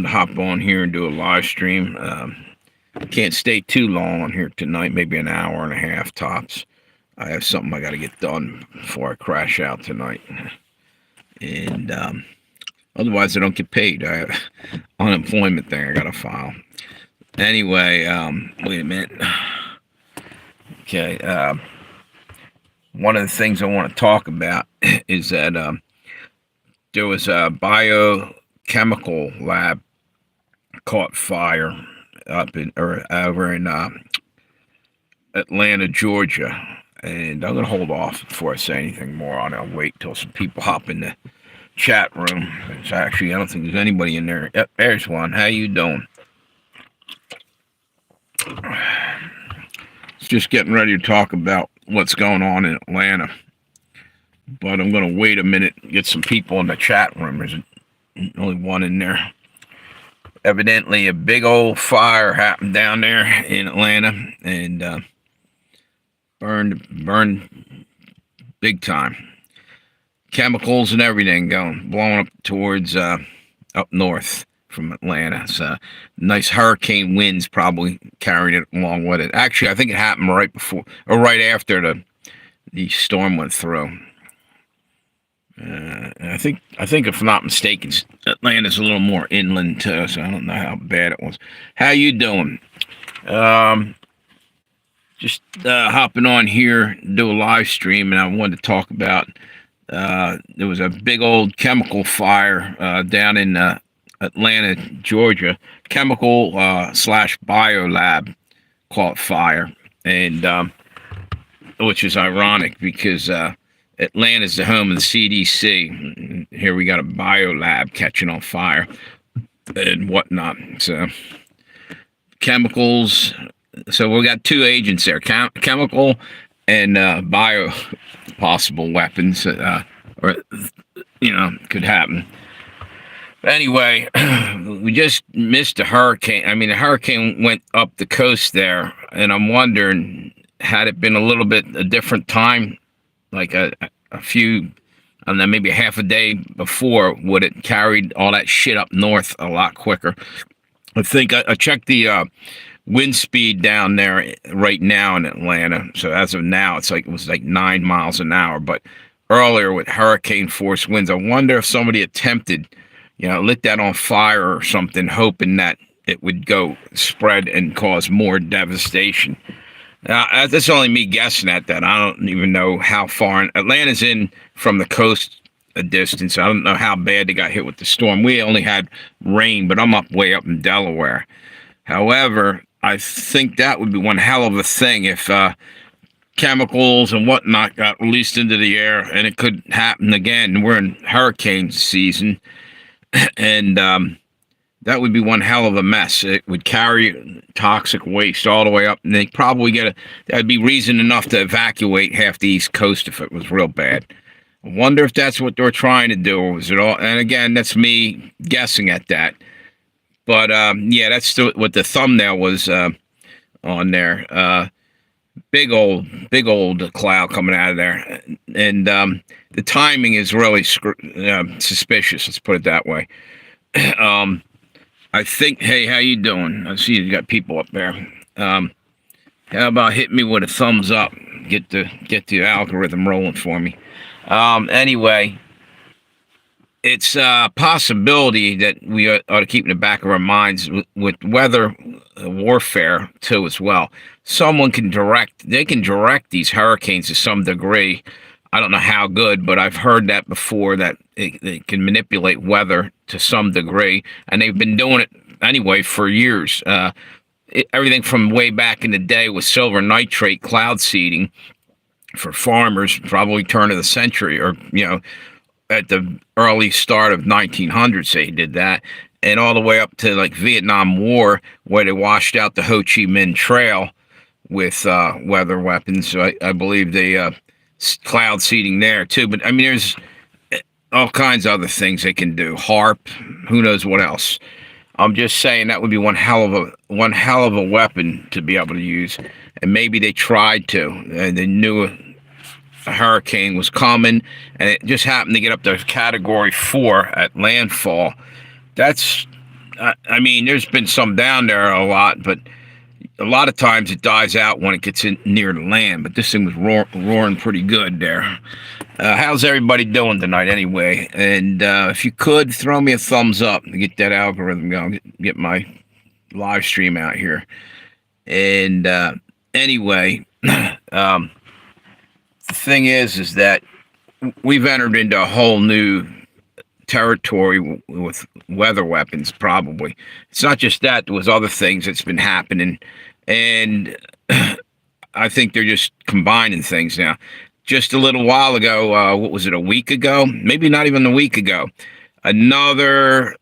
wanted to hop on here and do a live stream. Can't stay too long on here tonight, maybe an hour and a half tops. I have something I got to get done before I crash out tonight. And otherwise, I don't get paid. I have unemployment thing I got to file. Anyway, wait a minute. Okay. One of the things I want to talk about is that there was a biochemical lab caught fire over in Atlanta, Georgia, and I'm gonna hold off before I say anything more on it. I'll wait till some people hop in the chat room. It's actually, I don't think there's anybody in there. Yep, there's one. How you doing? It's just getting ready to talk about what's going on in Atlanta, but I'm gonna wait a minute, get some people in the chat room. There's only one in there. Evidently, a big old fire happened down there in Atlanta and burned big time. Chemicals and everything blowing up towards up north from Atlanta. So nice hurricane winds probably carried it along with it. Actually, I think it happened right before or right after the storm went through. I think if I'm not mistaken, Atlanta's a little more inland too, so I don't know how bad it was. How you doing? Just hopping on here, do a live stream, and I wanted to talk about there was a big old chemical fire down in Atlanta, Georgia. Chemical slash bio lab caught fire, and which is ironic because Atlanta's the home of the CDC. Here we got a bio lab catching on fire and whatnot. So chemicals. So we got two agents there, chemical and bio possible weapons, or could happen. But anyway, we just missed a hurricane. I mean, the hurricane went up the coast there, and I'm wondering, had it been a little bit a different time, like a few, I don't know, maybe a half a day before, would it carried all that shit up north a lot quicker? I think I checked the wind speed down there right now in Atlanta. So as of now, it was like 9 miles an hour. But earlier with hurricane force winds, I wonder if somebody attempted, lit that on fire or something, hoping that it would go spread and cause more devastation. That's only me guessing at that. I don't even know how far. Atlanta's in from the coast a distance. I don't know how bad they got hit with the storm. We only had rain, but I'm way up in Delaware. However, I think that would be one hell of a thing if chemicals and whatnot got released into the air, and it could happen again. We're in hurricane season, and that would be one hell of a mess. It would carry toxic waste all the way up, and they'd probably that'd be reason enough to evacuate half the East Coast if it was real bad. I wonder if that's what they're trying to do, or is it all? And again, that's me guessing at that. But yeah, that's what the thumbnail was on there. Big old cloud coming out of there, and the timing is really suspicious. Let's put it that way. I think. Hey, how you doing? I see you got people up there. How about hit me with a thumbs up? Get the algorithm rolling for me. Anyway. It's a possibility that we ought to keep in the back of our minds with weather warfare too as well. Someone can direct these hurricanes to some degree. I don't know how good, but I've heard that before, that they can manipulate weather to some degree, and they've been doing it anyway for years. Everything from way back in the day with silver nitrate cloud seeding for farmers, probably turn of the century, or at the early start of 1900s, they did that, and all the way up to like Vietnam War, where they washed out the Ho Chi Minh Trail with weather weapons. So I believe they cloud seeding there too. But I mean, there's all kinds of other things they can do. HARP, who knows what else. I'm just saying that would be one hell of a weapon to be able to use. And maybe they tried to, and they knew a hurricane was coming, and it just happened to get up to Category 4 at landfall. That's I mean, there's been some down there a lot, but a lot of times it dies out when it gets in near the land. But this thing was roaring pretty good there. How's everybody doing tonight anyway? And if you could, throw me a thumbs up to get that algorithm going, get my live stream out here. And anyway, the thing is that we've entered into a whole new territory with weather weapons. Probably it's not just that. There was other things that's been happening, and I think they're just combining things now. Just a little while ago, what was it, a week ago? Maybe not even a week ago. Another,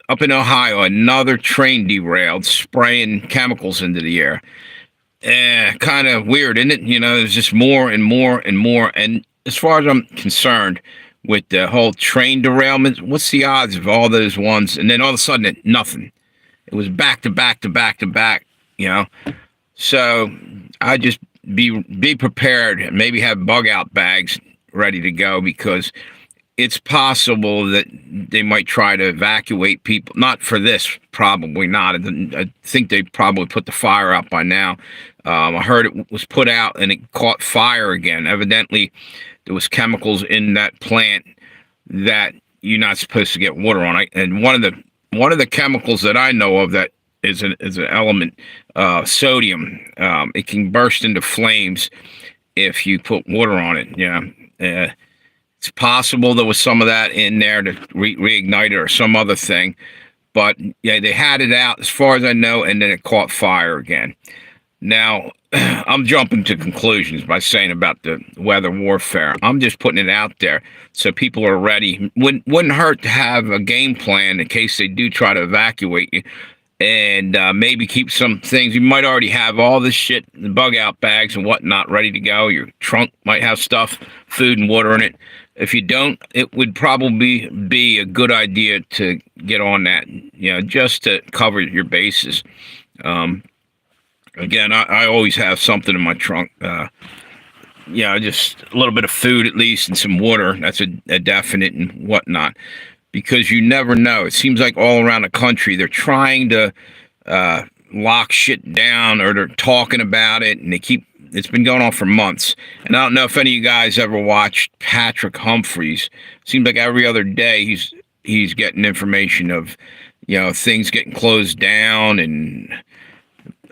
up in Ohio, another train derailed, spraying chemicals into the air. Kind of weird, isn't it? You know, there's just more and more and more. And as far as I'm concerned, with the whole train derailment, what's the odds of all those ones? And then all of a sudden, nothing. It was back to back to back to back, you know? So I just be prepared, maybe have bug out bags ready to go, because it's possible that they might try to evacuate people. Not for this, probably not. I think they probably put the fire out by now. I heard it was put out and it caught fire again. Evidently, there was chemicals in that plant that you're not supposed to get water on. And one of the chemicals that I know of that is an element, sodium. It can burst into flames if you put water on it. Yeah, it's possible there was some of that in there to reignite it or some other thing. But yeah, they had it out as far as I know, and then it caught fire again. Now, I'm jumping to conclusions by saying about the weather warfare. I'm just putting it out there so people are ready. Wouldn't hurt to have a game plan in case they do try to evacuate you, and maybe keep some things. You might already have all this shit, the bug out bags and whatnot ready to go. Your trunk might have stuff, food and water in it. If you don't, it would probably be a good idea to get on that, you know, just to cover your bases. Again, I always have something in my trunk. Just a little bit of food at least and some water. That's a definite and whatnot, because you never know. It seems like all around the country they're trying to lock shit down, or they're talking about it, and it's been going on for months. And I don't know if any of you guys ever watched Patrick Humphreys. Seems like every other day he's getting information of, you know, things getting closed down and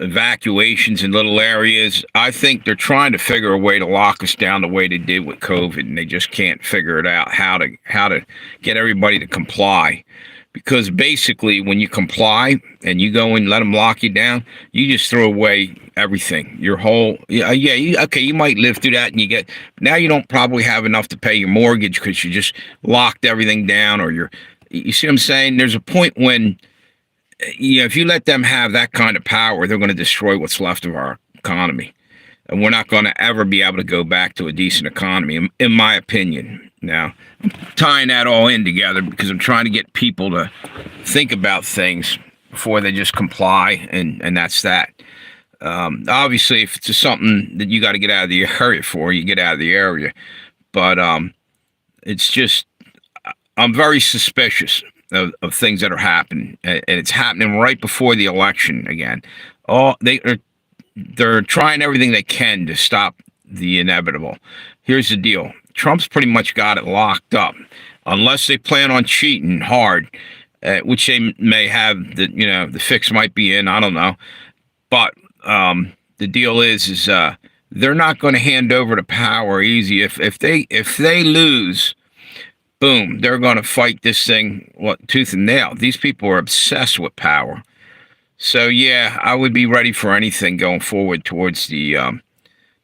evacuations in little areas. I think they're trying to figure a way to lock us down the way they did with COVID, and they just can't figure it out how to get everybody to comply. Because basically, when you comply and you go and let them lock you down, you just throw away everything. Your whole you might live through that, and now you don't probably have enough to pay your mortgage because you just locked everything down, or you see what I'm saying? There's a point when, you know, if you let them have that kind of power, they're going to destroy what's left of our economy. And we're not going to ever be able to go back to a decent economy, in my opinion. Now, I'm tying that all in together because I'm trying to get people to think about things before they just comply, and that's that. Obviously, if it's just something that you got to get out of the area for, you get out of the area. But it's just, I'm very suspicious of things that are happening, and it's happening right before the election again. They're trying everything they can to stop the inevitable. Here's the deal: Trump's pretty much got it locked up, unless they plan on cheating hard, which they may have. The fix might be in. I don't know, but the deal is they're not going to hand over the power easy. If they lose, boom, they're going to fight this thing tooth and nail. These people are obsessed with power. So yeah, I would be ready for anything going forward towards the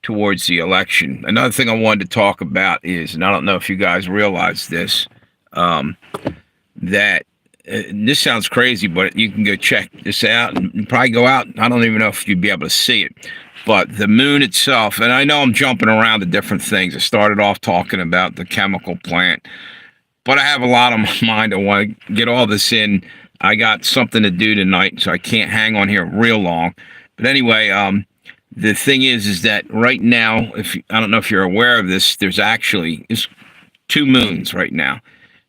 election. Another thing I wanted to talk about is, and I don't know if you guys realize this, that this sounds crazy, but you can go check this out and probably go out. I don't even know if you'd be able to see it, but the moon itself, and I know I'm jumping around to different things. I started off talking about the chemical plant, but I have a lot on my mind. I want to get all this in. I got something to do tonight, so I can't hang on here real long. But anyway, the thing is that right now, I don't know if you're aware of this, there's 2 moons right now.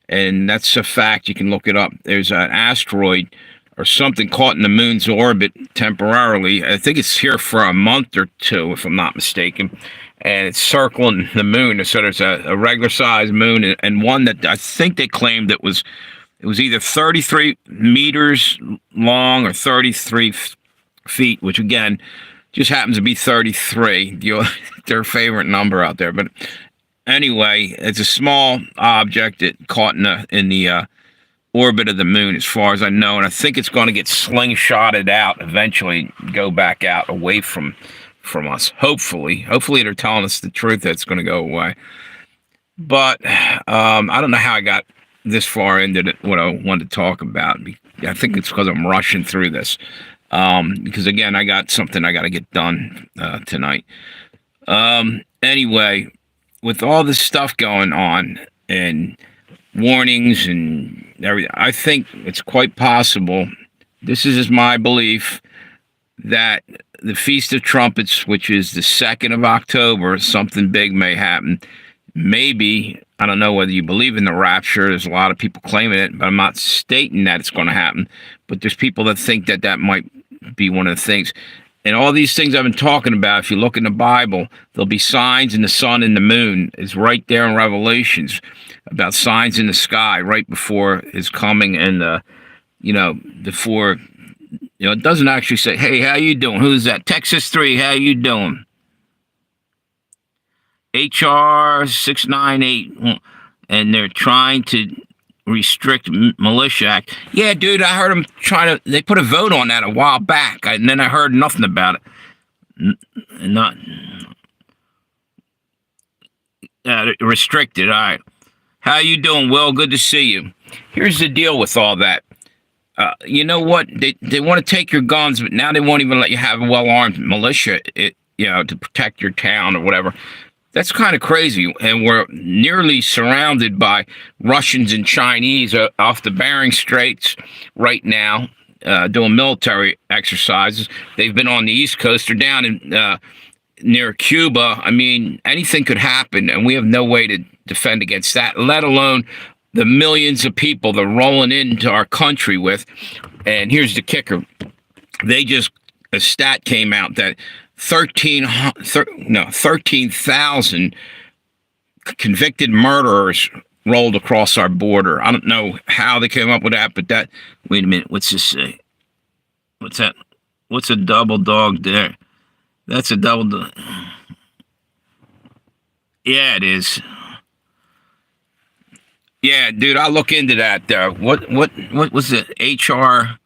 And that's a fact. You can look it up. There's an asteroid or something caught in the moon's orbit temporarily. I think it's here for a month or two, if I'm not mistaken. And it's circling the moon. So there's a regular sized moon and one that I think they claimed it was either 33 meters long or 33 feet, which again just happens to be 33. Their favorite number out there. But anyway, it's a small object that caught in the orbit of the moon, as far as I know, and I think it's going to get slingshotted out eventually, go back out away from us. Hopefully they're telling us the truth that it's going to go away. But I don't know how I got this far into what I wanted to talk about. I think it's because I'm rushing through this. Because again, I got something I got to get done tonight. Anyway, with all this stuff going on and warnings and everything, I think it's quite possible, this is just my belief, that the Feast of Trumpets, which is the 2nd of October, something big may happen. Maybe, I don't know whether you believe in the rapture, there's a lot of people claiming it, but I'm not stating that it's going to happen, but there's people that think that that might be one of the things. And all these things I've been talking about, if you look in the Bible, there'll be signs in the sun and the moon. It's right there in Revelations about signs in the sky right before his coming. And, before, it doesn't actually say, hey, how you doing? Who's that? Texas 3, how you doing? HR 698. And they're trying to restrict militia act. Yeah, dude, I heard them they put a vote on that a while back, and then I heard nothing about it. Not restricted. All right. How you doing, Will? Good to see you. Here's the deal with all that. You know what? They want to take your guns, but now they won't even let you have a well-armed militia, to protect your town or whatever. That's kind of crazy, and we're nearly surrounded by Russians and Chinese off the Bering Straits right now, doing military exercises. They've been on the East Coast or down in near Cuba. I mean, anything could happen, and we have no way to defend against that, let alone the millions of people they're rolling into our country with. And here's the kicker. A stat came out that 13,000 convicted murderers rolled across our border. I don't know how they came up with that, but wait a minute, what's this say? What's that? What's a double dog there? That's a double dog. Yeah, it is. Yeah, dude, I'll look into that. What was it? HR?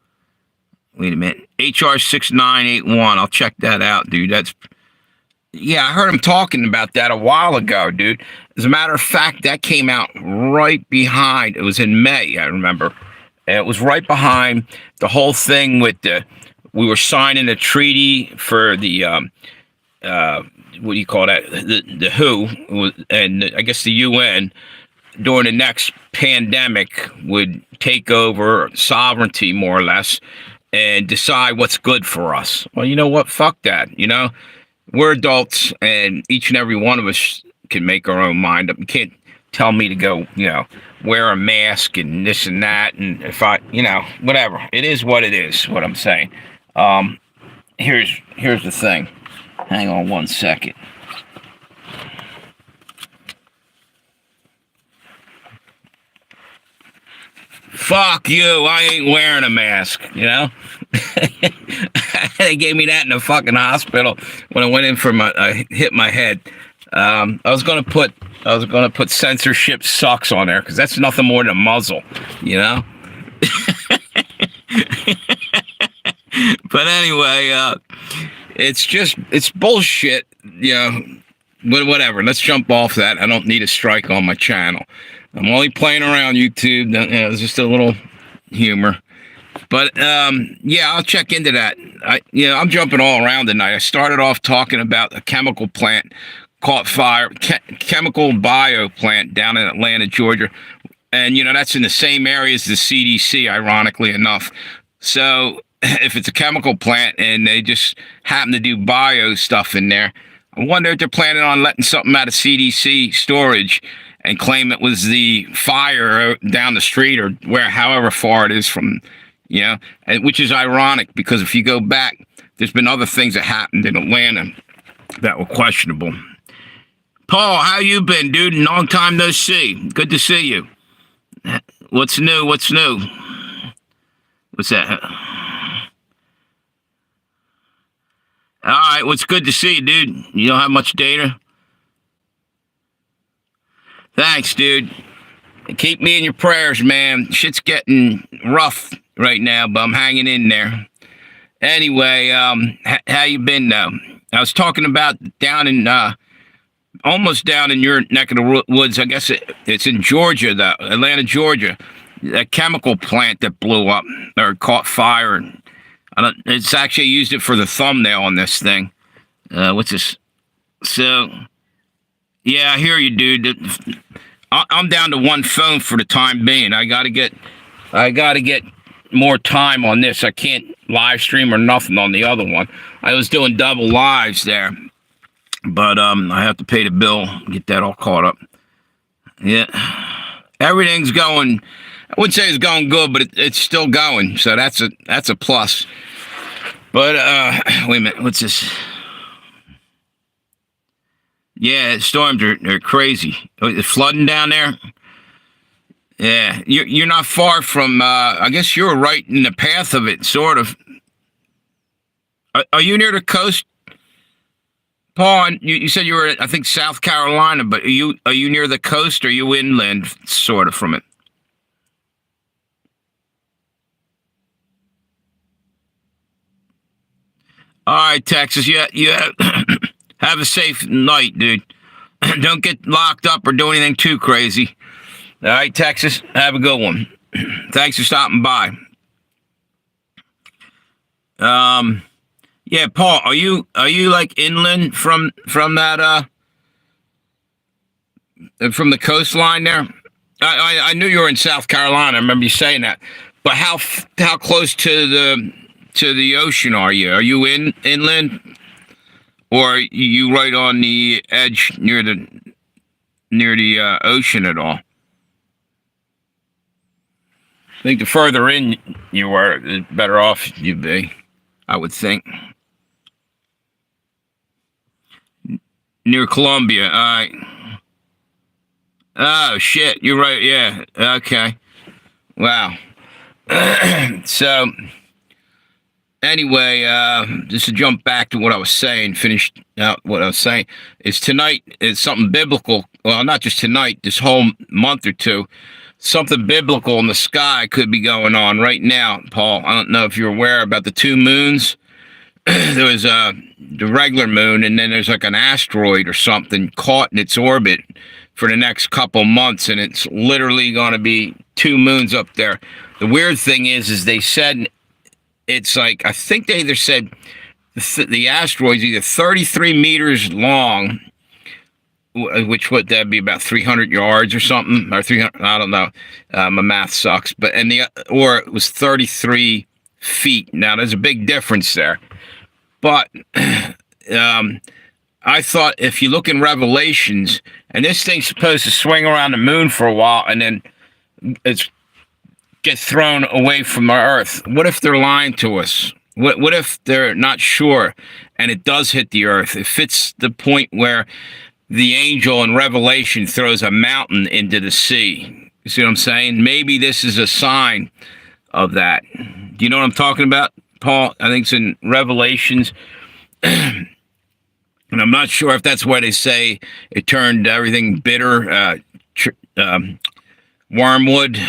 Wait a minute. HR 6981. I'll check that out, dude. Yeah, I heard him talking about that a while ago, dude. As a matter of fact, that came out right behind. It was in May, I remember. And it was right behind the whole thing with we were signing a treaty for the, what do you call that? The WHO, and I guess the UN, during the next pandemic would take over sovereignty, more or less, and decide what's good for us. Well, you know what? Fuck that. We're adults, and each and every one of us can make our own mind up. You can't tell me to go, wear a mask and this and that. And if I, whatever. It is what it is, what I'm saying. Here's the thing. Hang on one second. Fuck you, I ain't wearing a mask, They gave me that in the fucking hospital when I went in for hit my head. I was gonna put censorship sucks on there, because that's nothing more than a muzzle, But anyway, it's bullshit, But whatever, let's jump off that. I don't need a strike on my channel. I'm only playing around YouTube. It's just a little humor. But, I'll check into that. I'm jumping all around tonight. I started off talking about a chemical plant caught fire, chemical bio plant down in Atlanta, Georgia. And, that's in the same area as the CDC, ironically enough. So if it's a chemical plant and they just happen to do bio stuff in there, I wonder if they're planning on letting something out of CDC storage and claim it was the fire down the street or however far it is from, you know, and which is ironic because if you go back, there's been other things that happened in Atlanta that were questionable. Paul, how you been, dude? Long time no see. Good to see you. What's new? What's new? What's that? All right, what's good to see you, dude? You don't have much data? Thanks, dude. Keep me in your prayers, man. Shit's getting rough right now, but I'm hanging in there. Anyway, how you been, though? I was talking about down in, almost down in your neck of the woods. I guess it's in Georgia, though, Atlanta, Georgia. That chemical plant that blew up or caught fire. And it's actually used it for the thumbnail on this thing. What's this? So, yeah, I hear you, dude. I'm down to one phone for the time being. I gotta get more time on this. I can't live stream or nothing on the other one. I was doing double lives there, but I have to pay the bill, get that all caught up. Yeah, everything's going. I wouldn't say it's going good, but it's still going. So that's a plus. But wait a minute, what's this? Yeah, storms are crazy. It's flooding down there. Yeah, you're not far from. I guess you're right in the path of it, sort of. Are you near the coast, Paul? You said you were, I think, South Carolina, but are you near the coast? Or are you inland, sort of, from it? All right, Texas. Yeah. Have a safe night, dude. Don't get locked up or do anything too crazy. All right, Texas. Have a good one. Thanks for stopping by. Yeah, Paul. Are you like inland from that from the coastline there? I knew you were in South Carolina. I remember you saying that. But how close to the ocean are you? Are you inland? Or are you right on the edge near the ocean at all? I think the further in you were, the better off you'd be, I would think. Near Columbia, all right. Oh, shit, you're right, yeah, okay. Wow. So... Anyway, just to jump back to what I was saying, finished out what I was saying, is tonight is something biblical. Well, not just tonight, this whole month or two, something biblical in the sky could be going on right now, Paul. I don't know if you're aware about the two moons. There was the regular moon, and then there's like an asteroid or something caught in its orbit for the next couple months, and it's literally going to be two moons up there. The weird thing is they said... It's like, I think they either said the asteroid's either 33 meters long, which would that be about 300 yards or something, or 300, I don't know. My math sucks, but or it was 33 feet. Now there's a big difference there, but I thought if you look in Revelations, and this thing's supposed to swing around the moon for a while, and then it's get thrown away from our Earth. What if they're lying to us? What if they're not sure and it does hit the Earth? If it's the point where the angel in Revelation throws a mountain into the sea. You see what I'm saying? Maybe this is a sign of that. Do you know what I'm talking about, Paul? I think it's in Revelations. And I'm not sure if that's why they say it turned everything bitter, wormwood.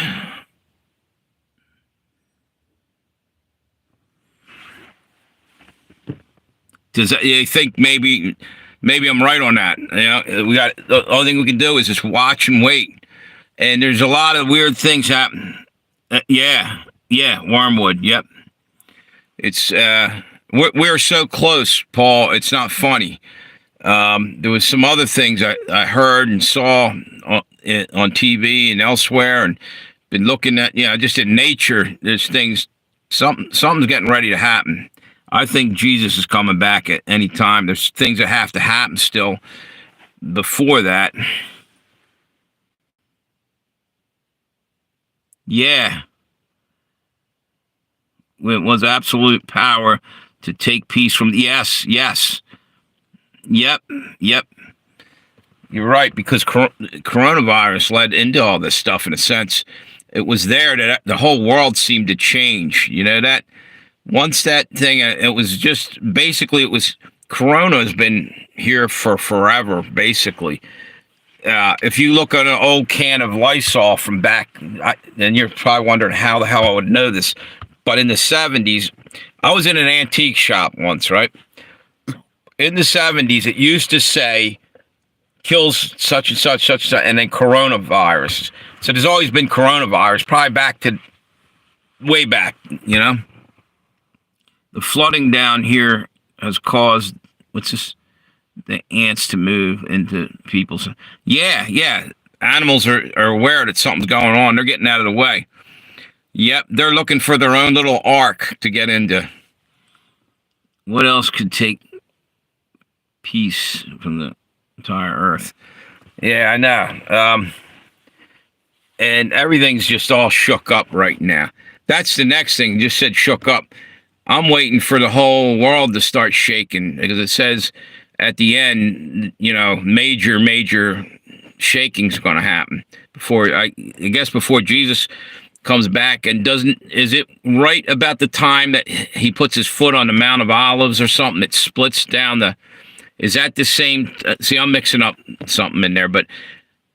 Does you think maybe I'm right on that? You know, we got the only thing we can do is just watch and wait. And there's a lot of weird things happen. Yeah, wormwood. Yep. It's we're so close, Paul. It's not funny. There was some other things I heard and saw on TV and elsewhere, and been looking at. Just in nature, there's things. Something's getting ready to happen. I think Jesus is coming back at any time. There's things that have to happen still before that. Yeah. It was absolute power to take peace from. Yes, yes, yep, yep. You're right, because coronavirus led into all this stuff in a sense. It was there that the whole world seemed to change. You know that once that thing, it was just basically it was Corona has been here for forever, basically. If you look at an old can of Lysol from back, and you're probably wondering how the hell I would know this, but in the 70s, I was in an antique shop once, right? In the 70s, it used to say, kills such and such, such and such, and then coronavirus. So there's always been coronavirus, probably back to way back, you know? The flooding down here has caused, what's this? The ants to move into people's. Yeah, yeah. Animals are aware that something's going on. They're getting out of the way. Yep, they're looking for their own little ark to get into. What else could take peace from the entire earth? Yeah, I know. And everything's just all shook up right now. That's the next thing. Just said shook up. I'm waiting for the whole world to start shaking because it says at the end, you know, major shaking's going to happen before I guess before Jesus comes back. And is it right about the time that he puts his foot on the Mount of Olives or something that splits down is that the same? See, I'm mixing up something in there, but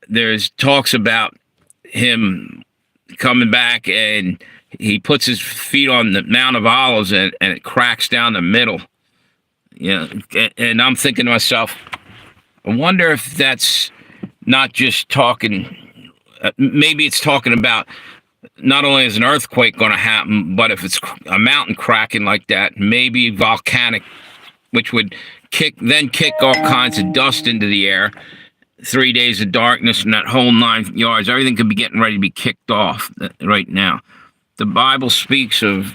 there's talks about him coming back and he puts his feet on the Mount of Olives and it cracks down the middle. Yeah, and I'm thinking to myself, I wonder if that's not just talking, maybe it's talking about not only is an earthquake going to happen, but if it's a mountain cracking like that, maybe volcanic, which would kick all kinds of dust into the air, 3 days of darkness and that whole 9 yards, everything could be getting ready to be kicked off right now. The Bible speaks of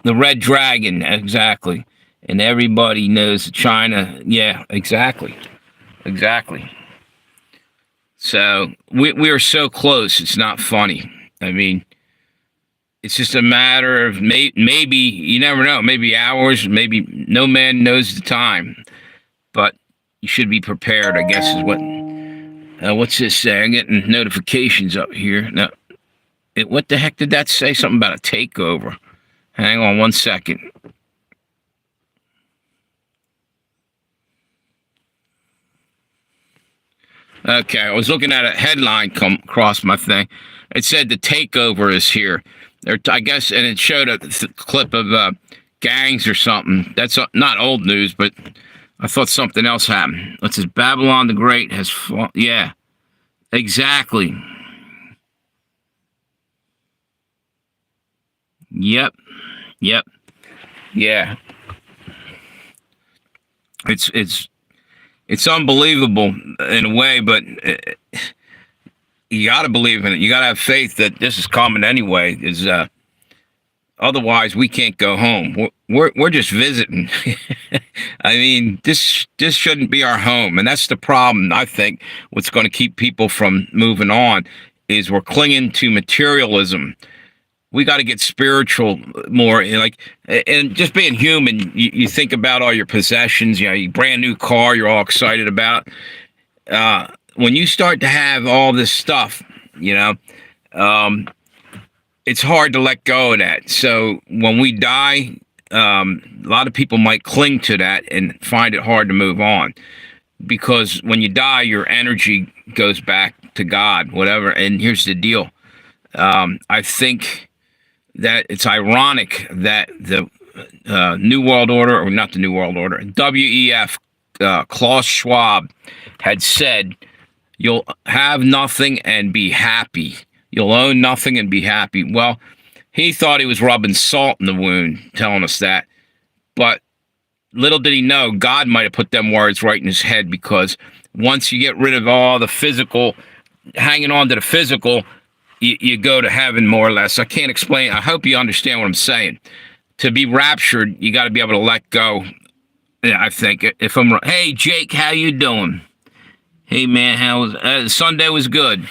the red dragon, exactly. And everybody knows China. Yeah, exactly. Exactly. So we are so close. It's not funny. I mean, it's just a matter of maybe, you never know, maybe hours, maybe no man knows the time. But you should be prepared, I guess, is what's this say? I'm getting notifications up here. Now, what the heck did that say? Something about a takeover. Hang on 1 second. Okay, I was looking at a headline come across my thing. It said the takeover is here. I guess, and it showed a clip of gangs or something. That's not old news, but I thought something else happened. It says Babylon the Great has fallen. Yeah, exactly. Yep. Yeah. It's unbelievable in a way, but you got to believe in it. You got to have faith that this is coming anyway. Otherwise, we can't go home. We're just visiting. I mean, this shouldn't be our home, and that's the problem. I think what's going to keep people from moving on is we're clinging to materialism. We got to get spiritual more, and just being human. You think about all your possessions, you know, your brand new car, you're all excited about. When you start to have all this stuff, you know, it's hard to let go of that. So when we die, a lot of people might cling to that and find it hard to move on, because when you die, your energy goes back to God, whatever. And here's the deal. I think that it's ironic that the New World Order, or not the New World Order, WEF, Klaus Schwab had said, you'll have nothing and be happy. You'll own nothing and be happy. Well, he thought he was rubbing salt in the wound, telling us that. But little did he know, God might have put them words right in his head, because once you get rid of all the physical, hanging on to the physical, you go to heaven, more or less. I can't explain. I hope you understand what I'm saying. To be raptured, you got to be able to let go. Yeah, I think. If I'm, hey Jake, how you doing? Hey man, how was Sunday? Was good.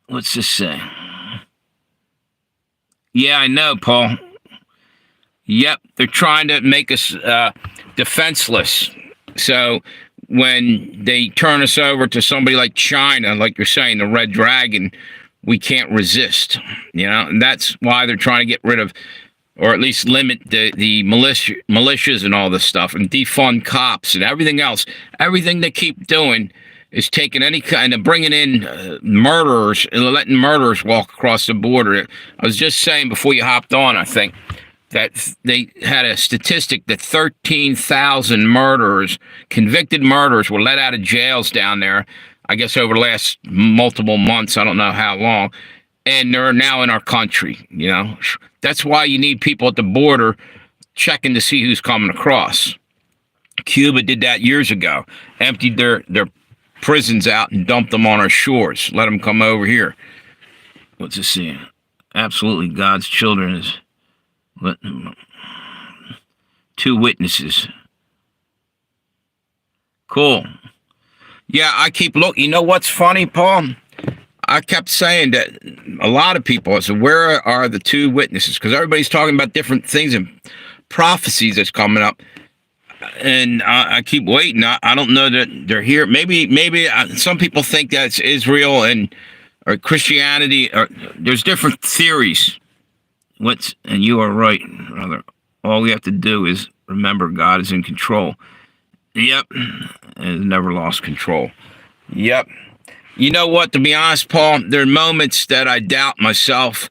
What's this say? Yeah, I know, Paul. Yep, they're trying to make us defenseless. So when they turn us over to somebody like China, like you're saying, the Red Dragon, we can't resist. And that's why they're trying to get rid of, or at least limit the militias and all this stuff, and defund cops and everything else. Everything they keep doing is taking any kind of bringing in murderers and letting murderers walk across the border. I was just saying before you hopped on, I think, that they had a statistic that 13,000 murderers, convicted murderers, were let out of jails down there, I guess over the last multiple months. I don't know how long. And they're now in our country. That's why you need people at the border checking to see who's coming across. Cuba did that years ago, emptied their prisons out and dumped them on our shores, let them come over here. What's this saying? Absolutely, God's children is... Two witnesses. Cool. Yeah, I keep looking. You know what's funny, Paul? I kept saying that a lot of people, I said, where are the two witnesses? Because everybody's talking about different things and prophecies that's coming up. And I keep waiting. I don't know that they're here. Maybe some people think that's Israel or Christianity. Or there's different theories. And you are right, brother. All we have to do is remember God is in control. Yep. And never lost control. Yep. You know what? To be honest, Paul, there are moments that I doubt myself.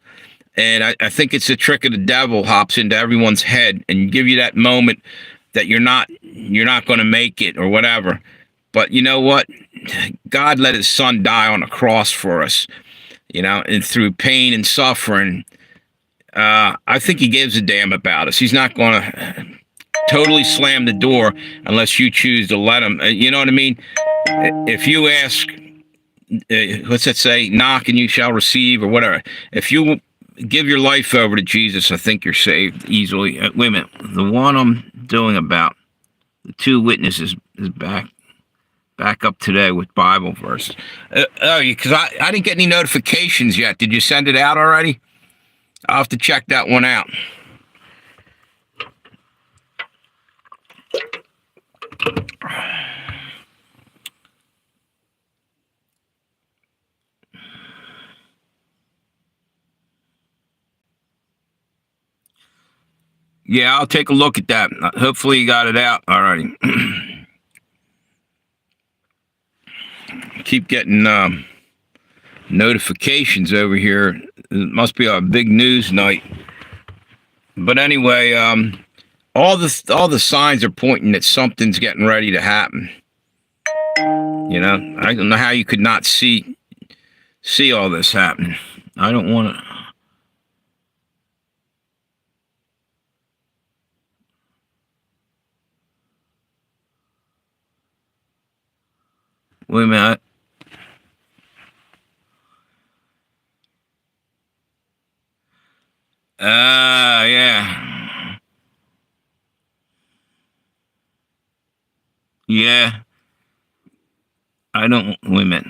And I think it's a trick of the devil hops into everyone's head and give you that moment that you're not going to make it or whatever. But you know what? God let his son die on a cross for us, and through pain and suffering. I think he gives a damn about us. He's not going to totally slam the door unless you choose to let him. You know what I mean? If you ask, what's that say? Knock and you shall receive, or whatever. If you give your life over to Jesus, I think you're saved easily. Wait a minute. The one I'm doing about the two witnesses is back up today with Bible verses. Because I didn't get any notifications yet. Did you send it out already? I'll have to check that one out. Yeah, I'll take a look at that. Hopefully you got it out already. Keep getting notifications over here. It must be a big news night. But anyway, all the signs are pointing that something's getting ready to happen. I don't know how you could not see all this happening. I don't want to. Wait a minute. Yeah. Yeah. Wait a minute.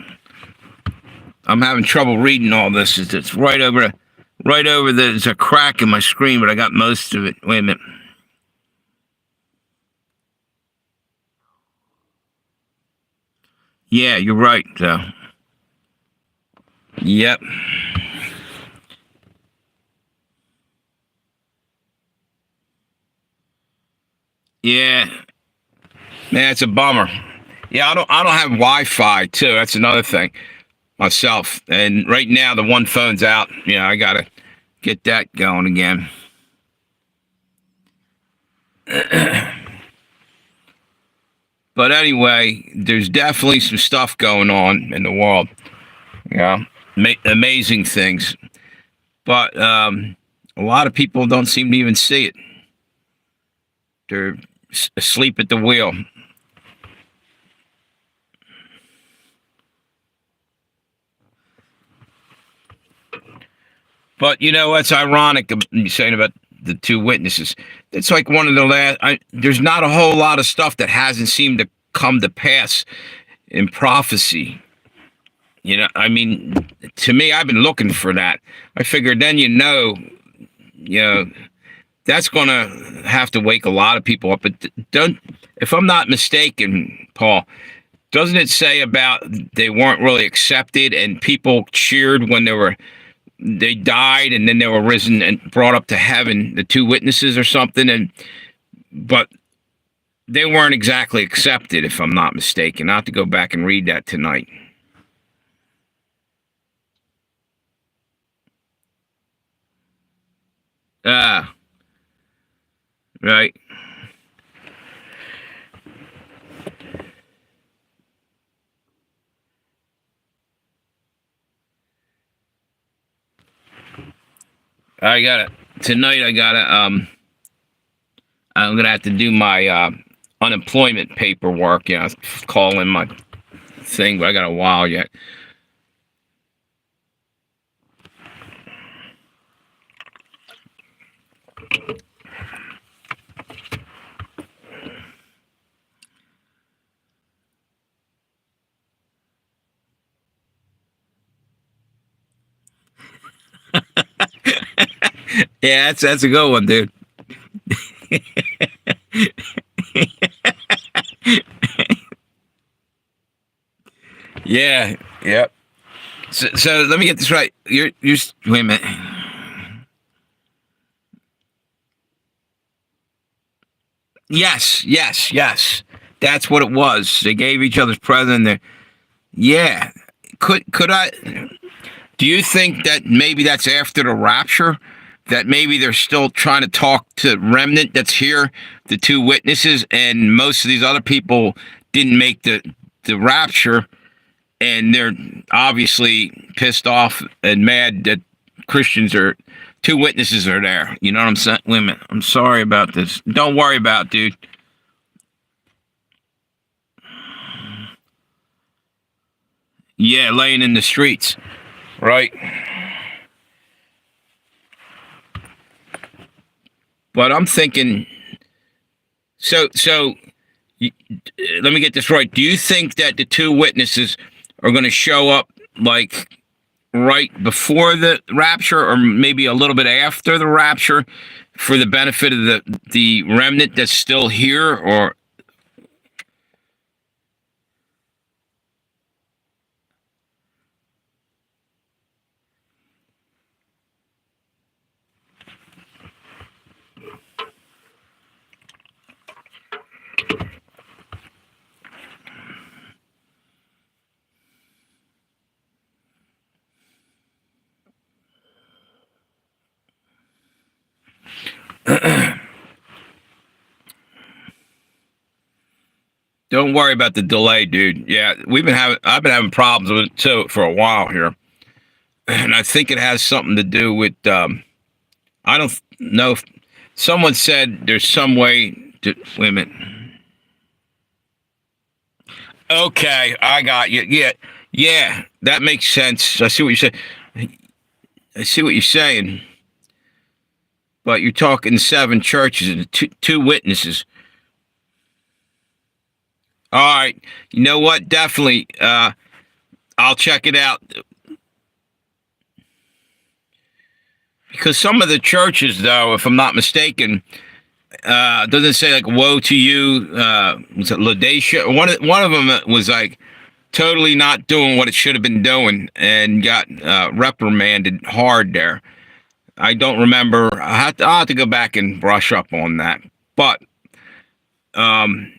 I'm having trouble reading all this. It's right over there's a crack in my screen, but I got most of it. Wait a minute. Yeah, you're right, though. Yep. Yeah. Man, it's a bummer. Yeah, I don't have Wi-Fi too. That's another thing. Myself. And right now the one phone's out. I gotta get that going again. But anyway, there's definitely some stuff going on in the world. Amazing things. But a lot of people don't seem to even see it. They're asleep at the wheel. But what's ironic, you're saying about the two witnesses. It's like one of the last. There's not a whole lot of stuff that hasn't seemed to come to pass in prophecy. I mean, to me, I've been looking for that. I figured then you know, that's going to have to wake a lot of people up. But don't, if I'm not mistaken, Paul, doesn't it say about they weren't really accepted and people cheered when they died and then they were risen and brought up to heaven, the two witnesses or something, but they weren't exactly accepted, if I'm not mistaken. I'll have to go back and read that tonight. Ah, right. I gotta tonight. I'm gonna have to do my unemployment paperwork. Call in my thing, but I got a while yet. Yeah, that's a good one, dude. Yeah, yep. So let me get this right. You're wait a minute. Yes, yes, yes. That's what it was. They gave each other's present. There. Yeah. Could I? Do you think that maybe that's after the rapture? That maybe they're still trying to talk to remnant that's here, the two witnesses, and most of these other people didn't make the rapture, and they're obviously pissed off and mad that Christians are two witnesses are there. You know what I'm saying? Wait a minute. I'm sorry about this. Don't worry about it, dude. Yeah, laying in the streets. Right. But I'm thinking, so let me get this right. Do you think that the two witnesses are going to show up like right before the rapture, or maybe a little bit after the rapture, for the benefit of the remnant that's still here? Or don't worry about the delay, dude. Yeah, I've been having problems with it too for a while here, and I think it has something to do with I don't know if someone said there's some way to wait a minute. Okay, I got you. Yeah, yeah, that makes sense. I see what you say. I see what you're saying, but you're talking seven churches and two witnesses. All right, you know what? Definitely, I'll check it out because some of the churches, though, if I'm not mistaken, doesn't say like "woe to you." Was it Laodicea? One of them was like totally not doing what it should have been doing and got reprimanded hard there. I don't remember. I'll have to go back and brush up on that. But, um,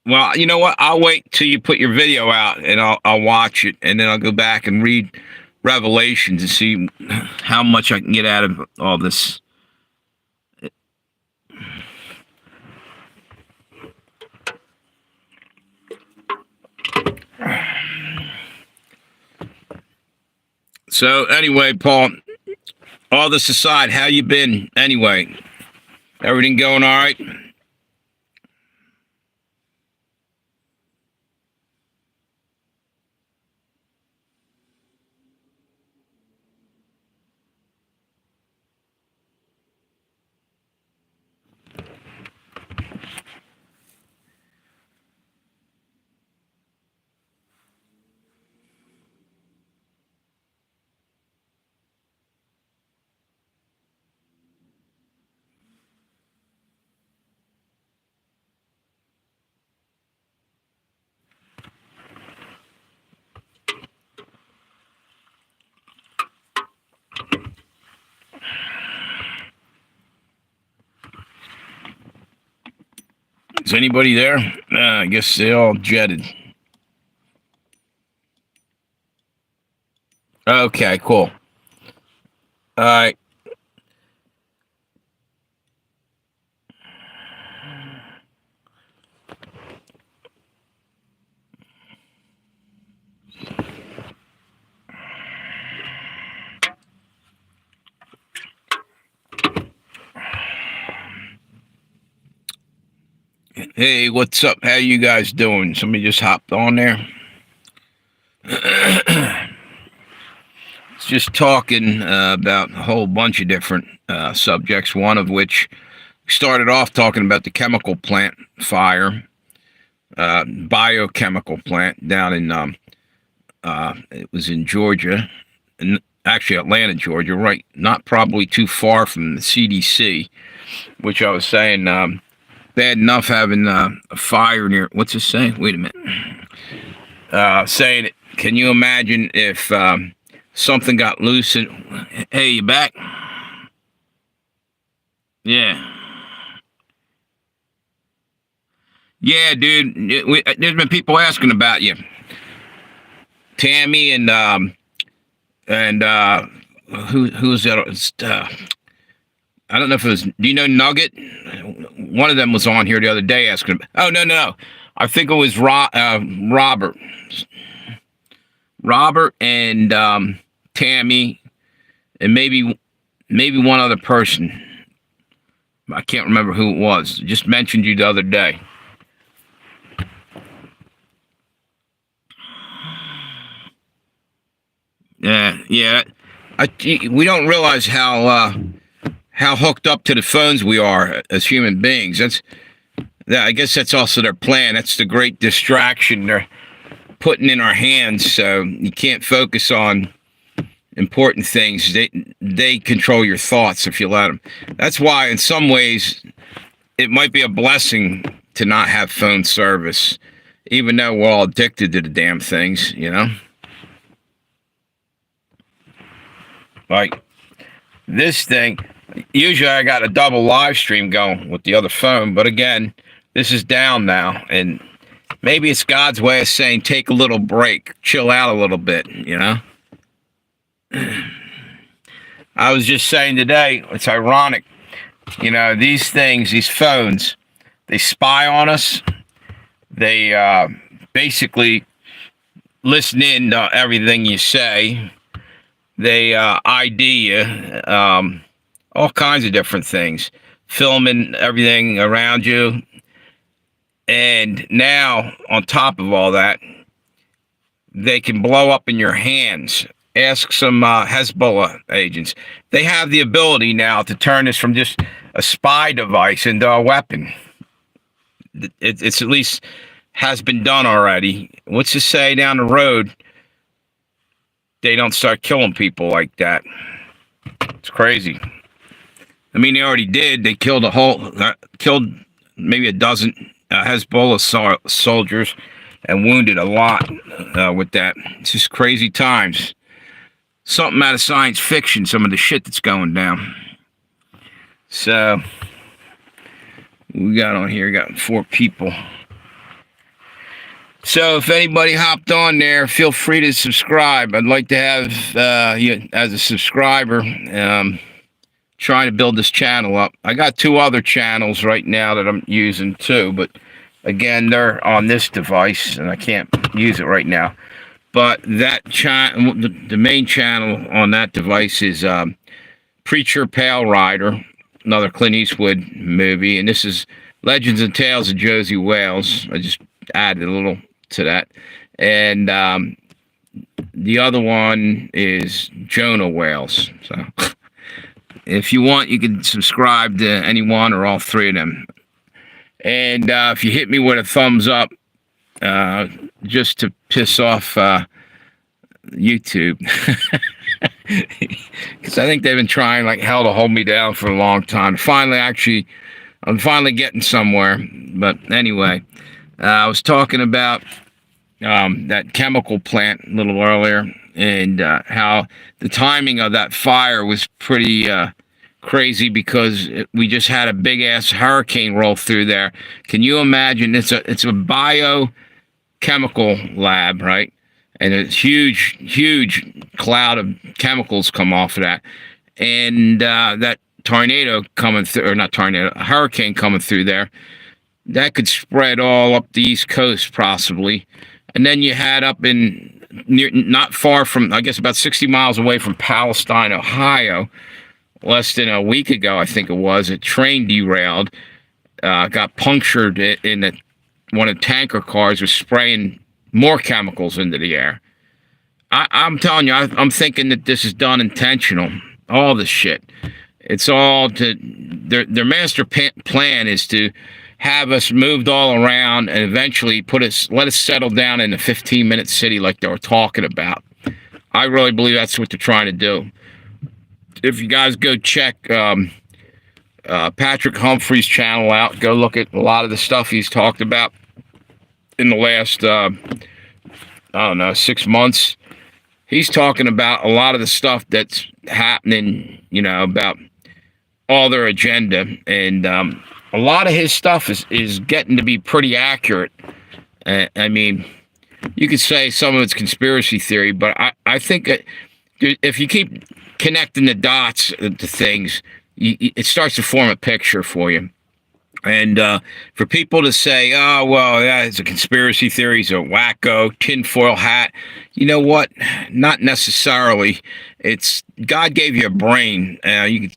well, you know what? I'll wait till you put your video out and I'll watch it and then I'll go back and read Revelations and see how much I can get out of all this. So anyway, Paul, all this aside, how you been anyway? Everything going all right? Is anybody there? I guess they all jetted. Okay, cool. All right. Hey, what's up? How you guys doing? Somebody just hopped on there. It's just talking about a whole bunch of different subjects. One of which started off talking about the chemical plant fire, biochemical plant down in it was in Georgia, and actually Atlanta, Georgia, right? Not probably too far from the CDC, which I was saying. Bad enough having a fire near. What's it saying? Wait a minute. Saying, can you imagine if something got loose? Hey, you back? Yeah. Yeah, dude. There's been people asking about you, Tammy, and who's that? I don't know if it was. Do you know Nugget? One of them was on here the other day asking. Oh no! I think it was Robert. Robert and Tammy, and maybe one other person. I can't remember who it was. Just mentioned you the other day. Yeah. We don't realize how hooked up to the phones we are as human beings. I guess that's also their plan. That's the great distraction they're putting in our hands, so you can't focus on important things. They control your thoughts if you let them. That's why, in some ways, it might be a blessing to not have phone service, even though we're all addicted to the damn things, you know? Like, this thing, usually I got a double live stream going with the other phone, but again, this is down now, and maybe it's God's way of saying take a little break, chill out a little bit, you know? I was just saying today, it's ironic, you know, these things, these phones, they spy on us. They basically listen in to everything you say. They ID you, all kinds of different things, filming everything around you. And now, on top of all that, they can blow up in your hands. Ask some Hezbollah agents. They have the ability now to turn this from just a spy device into a weapon. It's at least has been done already. What's to say down the road they don't start killing people like that? It's crazy. I mean, they already did. They killed killed maybe a dozen Hezbollah soldiers and wounded a lot with that. It's just crazy times. Something out of science fiction, some of the shit that's going down. So, we got on here, got 4 people. So, if anybody hopped on there, feel free to subscribe. I'd like to have you as a subscriber. Trying to build this channel up. I got 2 other channels right now that I'm using too, but again, they're on this device and I can't use it right now. But that the main channel on that device is Preacher Pale Rider, another Clint Eastwood movie, and this is Legends and Tales of Josey Wales. I just added a little to that. And the other one is Jonah Wales. So if you want, you can subscribe to any one or all 3 of them. And if you hit me with a thumbs up, just to piss off YouTube. Because I think they've been trying like hell to hold me down for a long time. I'm finally getting somewhere. But anyway, I was talking about that chemical plant a little earlier, and how the timing of that fire was pretty crazy because we just had a big ass hurricane roll through there. Can you imagine? It's a biochemical lab, right? And a huge cloud of chemicals come off of that, and that tornado coming through, or not tornado, a hurricane coming through there, that could spread all up the East Coast possibly. And then you had up in near, not far from, I guess about 60 miles away from Palestine, Ohio, less than a week ago, I think it was, a train derailed, got punctured in the, one of the tanker cars was spraying more chemicals into the air. I'm telling you, I'm thinking that this is done intentional. All this shit. It's all to their master plan is to have us moved all around and eventually let us settle down in a 15-minute city like they were talking about. I really believe that's what they're trying to do. If you guys go check Patrick Humphrey's channel out, go look at a lot of the stuff he's talked about in the last I don't know 6 months. He's talking about a lot of the stuff that's happening, you know, about all their agenda, and a lot of his stuff is getting to be pretty accurate. I mean, you could say some of it's conspiracy theory, but I think that if you keep connecting the dots to things, it starts to form a picture for you. And for people to say, oh, well, yeah, it's a conspiracy theory, he's a wacko, tinfoil hat, you know what? Not necessarily. It's God gave you a brain. You can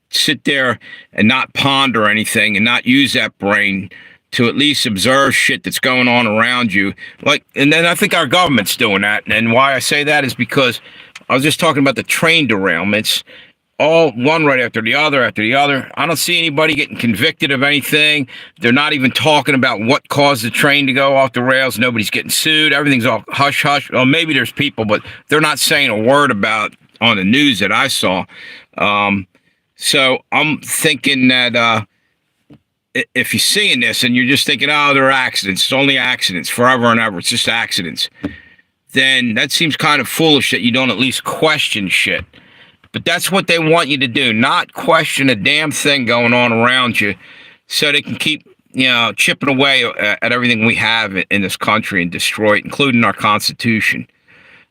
sit there and not ponder anything and not use that brain to at least observe shit that's going on around you. Like, and then I think our government's doing that. And why I say that is because I was just talking about the train derailments. All one right after the other after the other. I don't see anybody getting convicted of anything. They're not even talking about what caused the train to go off the rails. Nobody's getting sued. Everything's all hush hush. Well, maybe there's people, but they're not saying a word about on the news that I saw. So I'm thinking that if you're seeing this and you're just thinking, oh, they're accidents, it's only accidents forever and ever, it's just accidents, then that seems kind of foolish that you don't at least question shit. But that's what they want you to do, not question a damn thing going on around you so they can keep, you know, chipping away at everything we have in this country and destroy it, including our Constitution.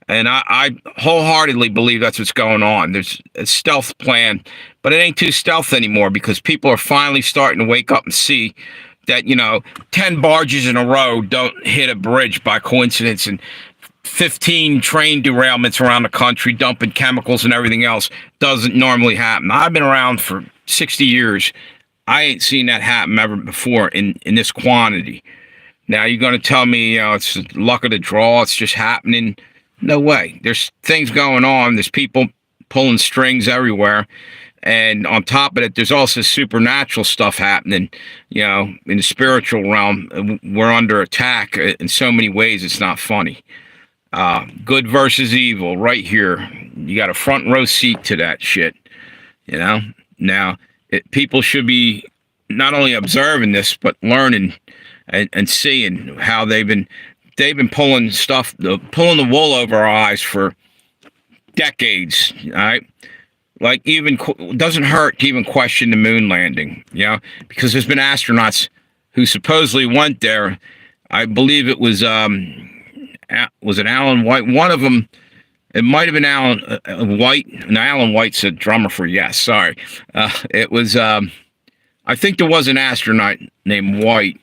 And I wholeheartedly believe that's what's going on. There's a stealth plan, but it ain't too stealth anymore because people are finally starting to wake up and see that, you know, 10 barges in a row don't hit a bridge by coincidence, and 15 train derailments around the country dumping chemicals and everything else doesn't normally happen. I've been around for 60 years. I ain't seen that happen ever before in this quantity. Now, you're going to tell me, you know, it's luck of the draw, it's just happening. No way. There's things going on. There's people pulling strings everywhere. And on top of it, there's also supernatural stuff happening, you know, in the spiritual realm. We're under attack in so many ways, it's not funny. Good versus evil right here. You got a front row seat to that shit, you know? Now, people should be not only observing this, but learning and seeing how they've been pulling pulling the wool over our eyes for decades, all right? Like, even it doesn't hurt to even question the moon landing, you know, because there's been astronauts who supposedly went there. I believe it was it Alan White? One of them, it might have been Alan White. No, Alan White's a drummer for Yes. Sorry, it was. I think there was an astronaut named White.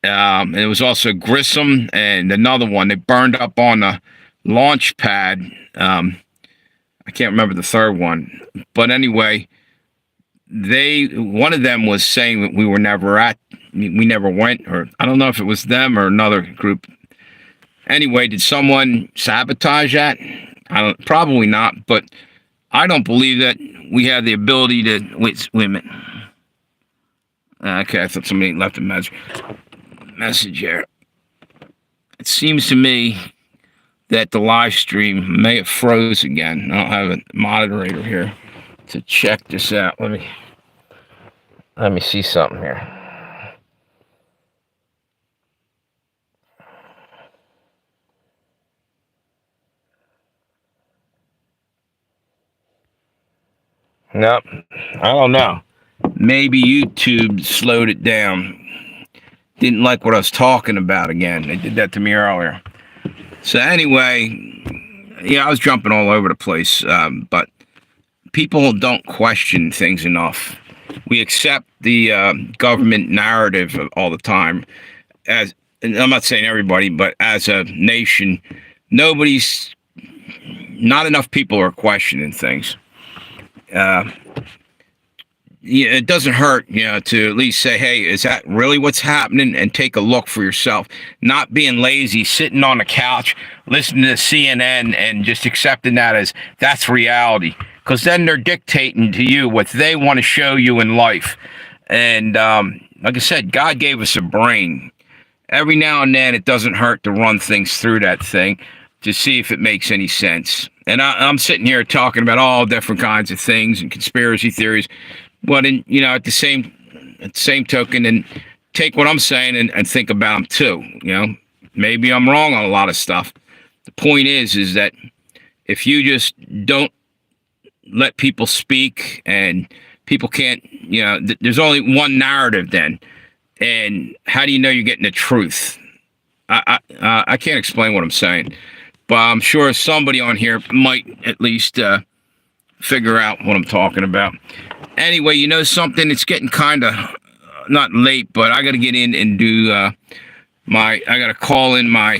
And it was also Grissom and another one. They burned up on the launch pad. I can't remember the third one, but anyway, one of them was saying that we never went, or I don't know if it was them or another group. Anyway, did someone sabotage that? Probably not, but I don't believe that we have the ability to wait a minute. Okay, I thought somebody left a message here. It seems to me that the live stream may have froze again. I don't have a moderator here to check this out. Let me see something here. No, I don't know. Maybe YouTube slowed it down. Didn't like what I was talking about again. They did that to me earlier. So anyway, yeah, I was jumping all over the place, but people don't question things enough. We accept the government narrative all the time. As and I'm not saying everybody, but as a nation, not enough people are questioning things. Uh, yeah, it doesn't hurt, to at least say, hey, is that really what's happening? And take a look for yourself. Not being lazy, sitting on the couch, listening to CNN and just accepting that as that's reality. Because then they're dictating to you what they want to show you in life. And like I said, God gave us a brain. Every now and then, it doesn't hurt to run things through that thing to see if it makes any sense. And I'm sitting here talking about all different kinds of things and conspiracy theories. But at the same token, and take what I'm saying and think about them too. Maybe I'm wrong on a lot of stuff. The point is that if you just don't let people speak and people can't, there's only one narrative then. And how do you know you're getting the truth? I can't explain what I'm saying, but I'm sure somebody on here might at least figure out what I'm talking about. Anyway, something? It's getting kind of not late, but I got to get in and do I got to call in my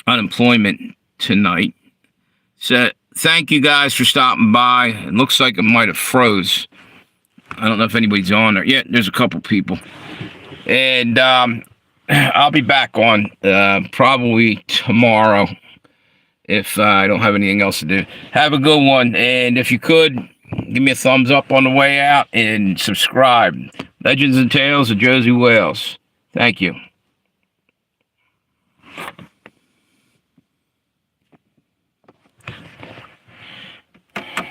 unemployment tonight. So thank you guys for stopping by. It looks like it might have froze. I don't know if anybody's on there. Yeah, there's a couple people. And I'll be back on probably tomorrow if I don't have anything else to do. Have a good one. And if you could, give me a thumbs up on the way out and subscribe. Legends and Tales of Josey Wales. Thank you.